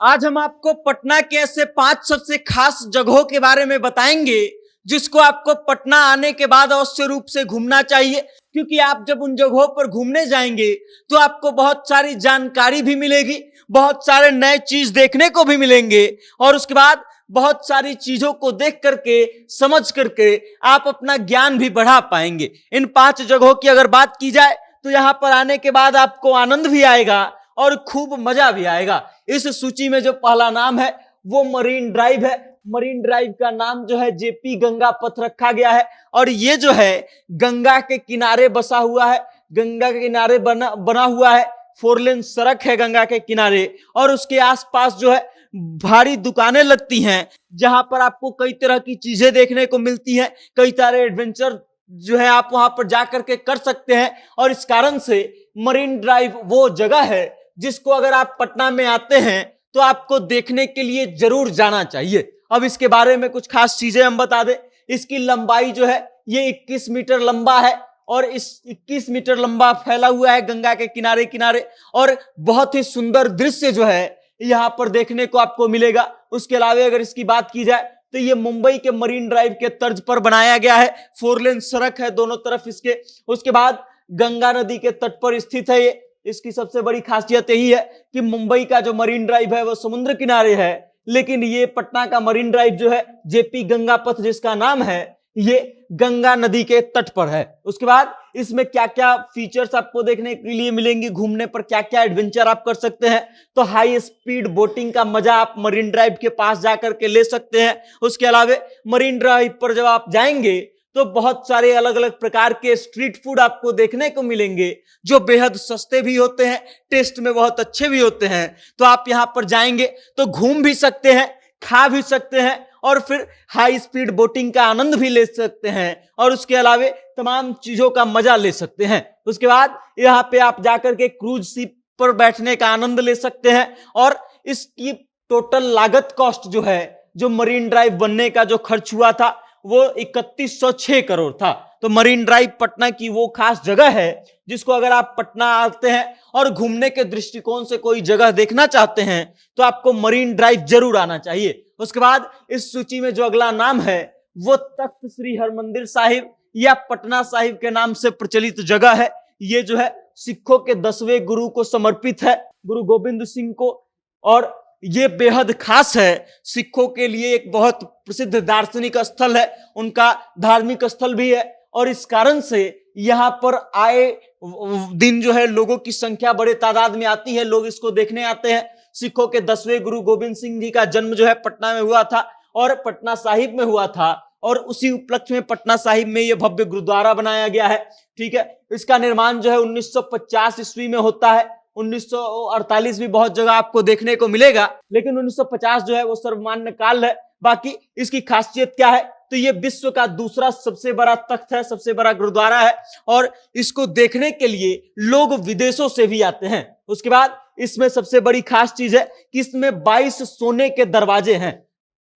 आज हम आपको पटना के ऐसे 5 सबसे खास जगहों के बारे में बताएंगे जिसको आपको पटना आने के बाद अवश्य रूप से घूमना चाहिए, क्योंकि आप जब उन जगहों पर घूमने जाएंगे तो आपको बहुत सारी जानकारी भी मिलेगी, बहुत सारे नए चीज देखने को भी मिलेंगे और उसके बाद बहुत सारी चीजों को देख करके समझ करके आप अपना ज्ञान भी बढ़ा पाएंगे। इन 5 जगहों की अगर बात की जाए तो यहाँ पर आने के बाद आपको आनंद भी आएगा और खूब मजा भी आएगा। इस सूची में जो पहला नाम है वो मरीन ड्राइव है। मरीन ड्राइव का नाम जो है जेपी गंगा पथ रखा गया है और ये जो है गंगा के किनारे बसा हुआ है, गंगा के किनारे बना हुआ है। 4 लेन सड़क है गंगा के किनारे और उसके आसपास जो है भारी दुकानें लगती हैं, जहां पर आपको कई तरह की चीजें देखने को मिलती हैं। कई सारे एडवेंचर जो है आप वहां पर जाकर के कर सकते हैं और इस कारण से मरीन ड्राइव वो जगह है जिसको अगर आप पटना में आते हैं तो आपको देखने के लिए जरूर जाना चाहिए। अब इसके बारे में कुछ खास चीजें हम बता दें। इसकी लंबाई जो है ये 21 मीटर लंबा है और इस 21 मीटर लंबा फैला हुआ है गंगा के किनारे किनारे और बहुत ही सुंदर दृश्य जो है यहाँ पर देखने को आपको मिलेगा। उसके अलावा अगर इसकी बात की जाए तो ये मुंबई के मरीन ड्राइव के तर्ज पर बनाया गया है। 4 लेन सड़क है दोनों तरफ इसके। उसके बाद गंगा नदी के तट पर स्थित है ये। इसकी सबसे बड़ी खासियत यही है कि मुंबई का जो मरीन ड्राइव है वो समुद्र किनारे है, लेकिन ये पटना का मरीन ड्राइव जो है जेपी गंगा पथ जिसका नाम है ये गंगा नदी के तट पर है। उसके बाद इसमें क्या क्या फीचर्स आपको देखने के लिए मिलेंगे, घूमने पर क्या क्या एडवेंचर आप कर सकते हैं, तो हाई स्पीड बोटिंग का मजा आप मरीन ड्राइव के पास जाकर के ले सकते हैं। उसके अलावा मरीन ड्राइव पर जब आप जाएंगे तो बहुत सारे अलग अलग प्रकार के स्ट्रीट फूड आपको देखने को मिलेंगे जो बेहद सस्ते भी होते हैं, टेस्ट में बहुत अच्छे भी होते हैं। तो आप यहां पर जाएंगे तो घूम भी सकते हैं, खा भी सकते हैं और फिर हाई स्पीड बोटिंग का आनंद भी ले सकते हैं और उसके अलावा तमाम चीजों का मजा ले सकते हैं। उसके बाद यहां पे आप जाकर के क्रूज शिप पर बैठने का आनंद ले सकते हैं और इसकी टोटल लागत कॉस्ट जो है, जो मरीन ड्राइव बनने का जो खर्च हुआ था वो 3106 करोड़ था। तो मरीन ड्राइव पटना की वो खास जगह है जिसको अगर आप पटना आते हैं और घूमने के दृष्टिकोण से कोई जगह देखना चाहते हैं तो आपको मरीन ड्राइव जरूर आना चाहिए। उसके बाद इस सूची में जो अगला नाम है वो तख्त श्री हरमंदिर साहिब या पटना साहिब के नाम से प्रचलित जगह है। ये जो है सिखों के 10वें गुरु को समर्पित है, गुरु गोविंद सिंह को, और ये बेहद खास है। सिखों के लिए एक बहुत प्रसिद्ध दार्शनिक स्थल है, उनका धार्मिक स्थल भी है और इस कारण से यहाँ पर आए दिन जो है लोगों की संख्या बड़े तादाद में आती है, लोग इसको देखने आते हैं। सिखों के 10वें गुरु गोविंद सिंह जी का जन्म जो है पटना में हुआ था और पटना साहिब में हुआ था और उसी उपलक्ष्य में पटना साहिब में यह भव्य गुरुद्वारा बनाया गया है। ठीक है, इसका निर्माण जो है 1950 ईस्वी में होता है। 1948 भी बहुत जगह आपको देखने को मिलेगा, लेकिन 1950 जो है वो सर्वमान्य काल है। बाकी इसकी खासियत क्या है, तो ये विश्व का दूसरा सबसे बड़ा तख्त है, सबसे बड़ा गुरुद्वारा है और इसको देखने के लिए लोग विदेशों से भी आते हैं। उसके बाद इसमें सबसे बड़ी खास चीज है कि इसमें 22 सोने के दरवाजे हैं।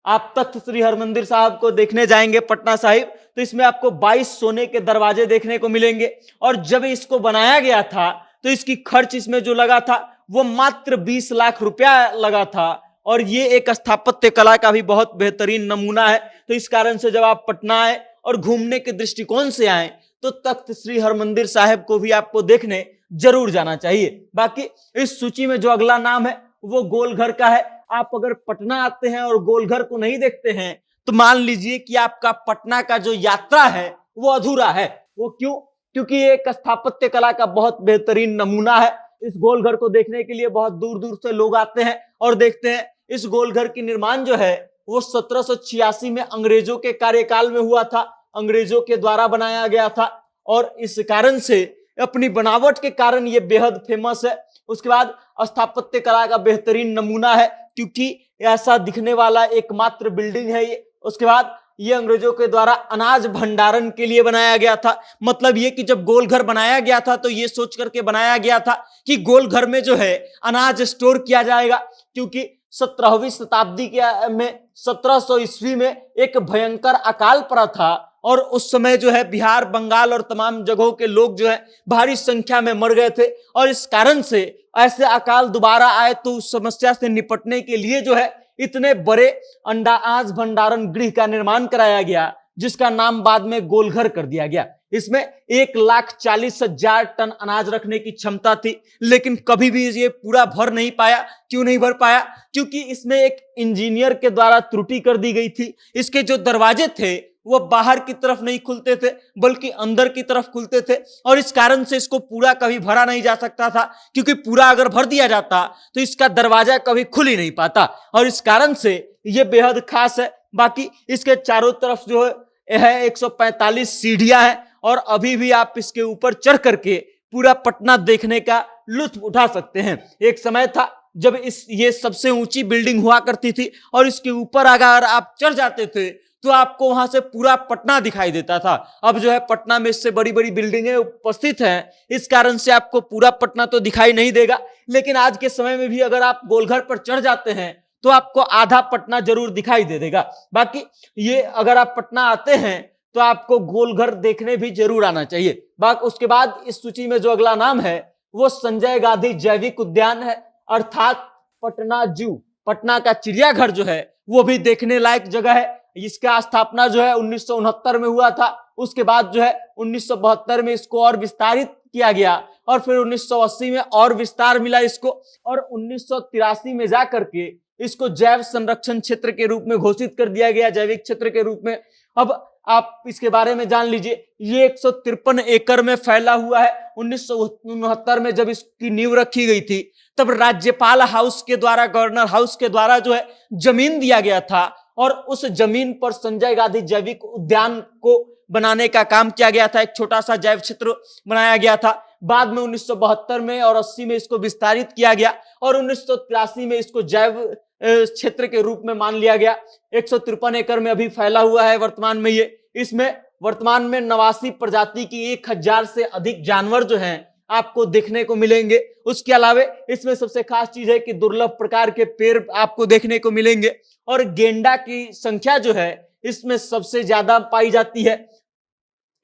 आप तख्त श्री हरमंदिर साहब को देखने जाएंगे पटना साहिब तो इसमें आपको 22 सोने के दरवाजे देखने को मिलेंगे और जब इसको बनाया गया था तो इसकी खर्च इसमें जो लगा था वो मात्र 20 लाख रुपया लगा था और ये एक स्थापत्य कला का भी बहुत बेहतरीन नमूना है। तो इस कारण से जब आप पटना आए और घूमने के दृष्टिकोण से आए तो तख्त श्री हरमंदिर साहिब को भी आपको देखने जरूर जाना चाहिए। बाकी इस सूची में जो अगला नाम है वो गोलघर का है। आप अगर पटना आते हैं और गोलघर को नहीं देखते हैं तो मान लीजिए कि आपका पटना का जो यात्रा है वो अधूरा है। वो क्यों? क्योंकि ये एक स्थापत्य कला का बहुत बेहतरीन नमूना है। इस गोलघर को देखने के लिए बहुत दूर दूर से लोग आते हैं और देखते हैं। इस गोलघर की निर्माण जो है वो 1786 में अंग्रेजों के कार्यकाल में हुआ था, अंग्रेजों के द्वारा बनाया गया था और इस कारण से अपनी बनावट के कारण ये बेहद फेमस है। उसके बाद स्थापत्य कला का बेहतरीन नमूना है क्योंकि ऐसा दिखने वाला एकमात्र बिल्डिंग है ये। उसके बाद ये अंग्रेजों के द्वारा अनाज भंडारण के लिए बनाया गया था। मतलब ये कि जब गोलघर बनाया गया था तो ये सोच करके बनाया गया था कि गोलघर में जो है अनाज स्टोर किया जाएगा, क्योंकि 17वीं शताब्दी के में 1700 ईस्वी में एक भयंकर अकाल पड़ा था और उस समय जो है बिहार, बंगाल और तमाम जगहों के लोग जो है भारी संख्या में मर गए थे। और इस कारण से ऐसे अकाल दोबारा आए तो उस समस्या से निपटने के लिए जो है इतने बड़े अंडाज भंडारण गृह का निर्माण कराया गया, जिसका नाम बाद में गोलघर कर दिया गया। इसमें 1,40,000 टन अनाज रखने की क्षमता थी, लेकिन कभी भी ये पूरा भर नहीं पाया। क्यों नहीं भर पाया? क्योंकि इसमें एक इंजीनियर के द्वारा त्रुटि कर दी गई थी। इसके जो दरवाजे थे वो बाहर की तरफ नहीं खुलते थे, बल्कि अंदर की तरफ खुलते थे, और इस कारण से इसको पूरा कभी भरा नहीं जा सकता था, क्योंकि पूरा अगर भर दिया जाता तो इसका दरवाजा कभी खुल ही नहीं पाता। और इस कारण से यह बेहद खास है। बाकी इसके चारों तरफ जो है 145 सीढ़ियां हैं, और अभी भी आप इसके ऊपर चढ़ करके पूरा पटना देखने का लुत्फ उठा सकते हैं। एक समय था जब ये सबसे ऊंची बिल्डिंग हुआ करती थी, और इसके ऊपर अगर आप चढ़ जाते थे तो आपको वहां से पूरा पटना दिखाई देता था। अब जो है पटना में इससे बड़ी बड़ी बिल्डिंगें उपस्थित हैं, इस कारण से आपको पूरा पटना तो दिखाई नहीं देगा। लेकिन आज के समय में भी अगर आप गोलघर पर चढ़ जाते हैं तो आपको आधा पटना जरूर दिखाई दे देगा। बाकी ये अगर आप पटना आते हैं तो आपको गोलघर देखने भी जरूर आना चाहिए। बाकी उसके बाद इस सूची में जो अगला नाम है वो संजय गांधी जैविक उद्यान है, अर्थात पटना जू। पटना का चिड़ियाघर जो है वो भी देखने लायक जगह है। इसका स्थापना जो है 1969 में हुआ था। उसके बाद जो है 1972 में इसको और विस्तारित किया गया, और फिर 1980 में और विस्तार मिला इसको, और 1983 में जाकर के इसको जैव संरक्षण क्षेत्र के रूप में घोषित कर दिया गया, जैविक क्षेत्र के रूप में। अब आप इसके बारे में जान लीजिए, ये 153 एकड़ में फैला हुआ है। 1969 में जब इसकी नींव रखी गई थी तब राज्यपाल हाउस के द्वारा, गवर्नर हाउस के द्वारा जो है जमीन दिया गया था, और उस जमीन पर संजय गांधी जैविक उद्यान को बनाने का काम किया गया था। एक छोटा सा जैव क्षेत्र बनाया गया था। बाद में 1972 में और 80 में इसको विस्तारित किया गया, और 1983 में इसको जैव क्षेत्र के रूप में मान लिया गया। 153 एकड़ में अभी फैला हुआ है वर्तमान में ये। इसमें वर्तमान में 89 प्रजाति की 1000 से अधिक जानवर जो हैं आपको देखने को मिलेंगे। उसके अलावा इसमें सबसे खास चीज है कि दुर्लभ प्रकार के पेड़ आपको देखने को मिलेंगे, और गेंडा की संख्या जो है इसमें सबसे ज्यादा पाई जाती है।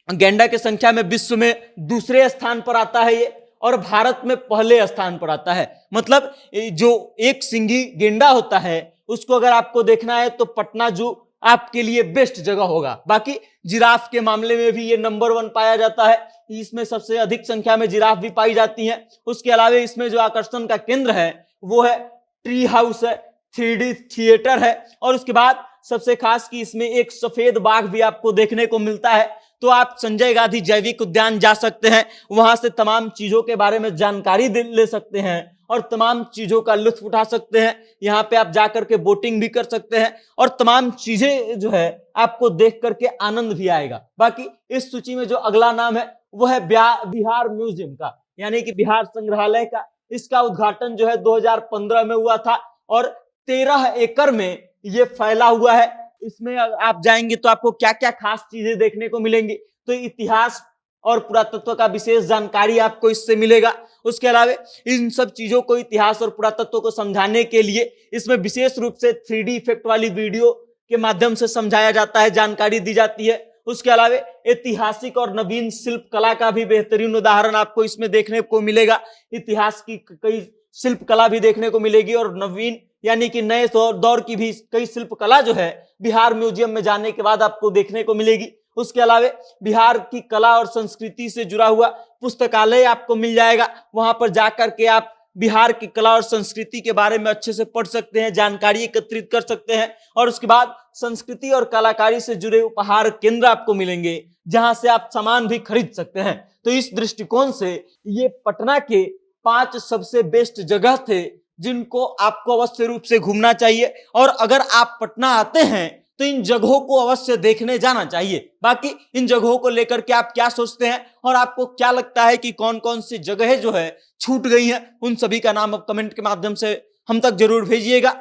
गेंडा की संख्या में विश्व में दूसरे स्थान पर आता है ये, और भारत में पहले स्थान पर आता है। मतलब जो एक सिंगी गेंडा होता है उसको अगर आपको देखना है तो पटना जू आपके लिए बेस्ट जगह होगा। बाकी जिराफ के मामले में भी ये नंबर 1 पाया जाता है। इसमें सबसे अधिक संख्या में जिराफ भी पाई जाती हैं। उसके अलावा इसमें जो आकर्षण का केंद्र है वो है ट्री हाउस है, 3D थिएटर है, और उसके बाद सबसे खास कि इसमें एक सफेद बाघ भी आपको देखने को मिलता है। तो आप संजय गांधी जैविक उद्यान जा सकते हैं, वहां से तमाम चीजों के बारे में जानकारी ले सकते हैं, और तमाम चीजों का लुत्फ उठा सकते हैं। यहाँ पे आप जाकर के बोटिंग भी कर सकते हैं, और तमाम चीजें जो है आपको देख करके आनंद भी आएगा। बाकी इस सूची में जो अगला नाम है वो है बिहार म्यूजियम का, यानी कि बिहार संग्रहालय का। इसका उद्घाटन जो है 2015 में हुआ था, और 13 एकड़ में ये फैला हुआ है। इसमें आप जाएंगे तो आपको क्या क्या खास चीजें देखने को मिलेंगी, तो इतिहास और पुरातत्व का विशेष जानकारी आपको इससे मिलेगा। उसके अलावा इन सब चीजों को, इतिहास और पुरातत्व को समझाने के लिए इसमें विशेष रूप से 3D इफेक्ट वाली वीडियो के माध्यम से समझाया जाता है, जानकारी दी जाती है। उसके अलावा ऐतिहासिक और नवीन शिल्प कला का भी बेहतरीन उदाहरण आपको इसमें देखने को मिलेगा। इतिहास की कई शिल्प कला भी देखने को मिलेगी, और नवीन यानी कि नए दौर की भी कई शिल्प कला जो है बिहार म्यूजियम में जाने के बाद आपको देखने को मिलेगी। उसके अलावा बिहार की कला और संस्कृति से जुड़ा हुआ पुस्तकालय आपको मिल जाएगा। वहां पर जाकर के आप बिहार की कला और संस्कृति के बारे में अच्छे से पढ़ सकते हैं, जानकारी एकत्रित कर सकते हैं, और उसके बाद संस्कृति और कलाकारी से जुड़े उपहार केंद्र आपको मिलेंगे, जहां से आप सामान भी खरीद सकते हैं। तो इस दृष्टिकोण से ये पटना के 5 सबसे बेस्ट जगह थे जिनको आपको अवश्य रूप से घूमना चाहिए, और अगर आप पटना आते हैं तो इन जगहों को अवश्य देखने जाना चाहिए। बाकी इन जगहों को लेकर के आप क्या सोचते हैं, और आपको क्या लगता है कि कौन कौन सी जगहें जो है छूट गई हैं, उन सभी का नाम आप कमेंट के माध्यम से हम तक जरूर भेजिएगा,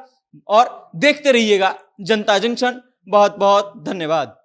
और देखते रहिएगा जनता जंक्शन। बहुत बहुत धन्यवाद।